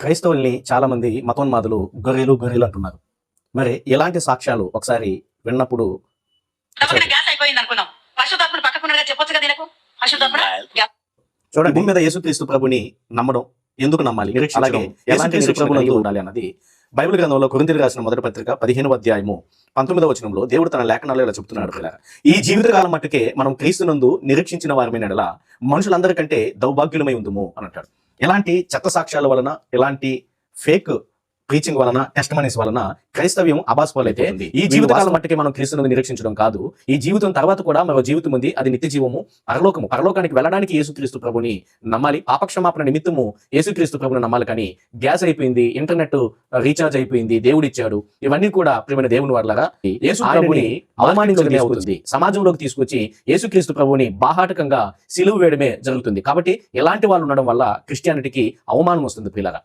క్రైస్తవుల్ని చాలా మంది మతోన్మాదులు గొర్రెలు అంటున్నారు. మరి ఎలాంటి సాక్ష్యాలు ఒకసారి విన్నప్పుడు గ్యాస్ అయిపోయింది అనుకున్నాం. పరిశుద్ధాత్మను పక్కకున్నగా చెప్పొచ్చు కదా దీనికి. పరిశుద్ధాత్మ చూడండి, భూమి మీద యేసుక్రీస్తు ప్రభుని నమ్మడం ఎందుకు నమ్మాలి, అలాగే ఎలాంటి యేసుక్రీస్తు ప్రభువునందు ఉండాలి అన్నది బైబిల్ గ్రంథంలో కొరింథీయులకు రాసిన మొదటి పత్రిక 15వ అధ్యాయము 19వ వచనంలో దేవుడు తన లేఖనాల్లో ఇలా చెప్తున్నాడు. పిల్లగా, ఈ జీవితకాలం మట్టుకే మనం క్రీస్తునందు నిరీక్షించిన వారమైన ఎడల మనుషులందరికంటే దౌర్భాగ్యులమై ఉందుము అని అంటాడు. ఎలాంటి చెత్త సాక్ష్యాల వలన, ఎలాంటి ఫేక్ ప్రీచింగ్ వలన, టెస్టిమనీస్ వలన క్రైస్తవ్యం అబాస్పాలైతే ఈ జీవితకాలం మట్టుకే మనం క్రీస్తును నిరీక్షించడం కాదు, ఈ జీవితం తర్వాత కూడా మరో జీవితం ఉంది, అది నిత్య జీవము, పరలోకము. పరలోకానికి వెళ్ళడానికి యేసుక్రీస్తు ప్రభుని నమ్మాలి. పాపక్షమాపణ నిమిత్తము యేసుక్రీస్తు ప్రభుని నమ్మాలి. కానీ గ్యాస్ అయిపోయింది, ఇంటర్నెట్ రీఛార్జ్ అయిపోయింది, దేవుడు ఇచ్చాడు, ఇవన్నీ కూడా ప్రియమైన దేవుని వారలాగా యేసు ప్రభుని అవమానించడమే అవుతుంది. సమాజంలోకి తీసుకొచ్చి యేసుక్రీస్తు ప్రభుని బాహాటకంగా సిలువ వేయడమే జరుగుతుంది. కాబట్టి ఎలాంటి వాళ్ళు ఉండడం వల్ల క్రిస్టియానిటీకి అవమానం వస్తుంది. ప్రియులారా,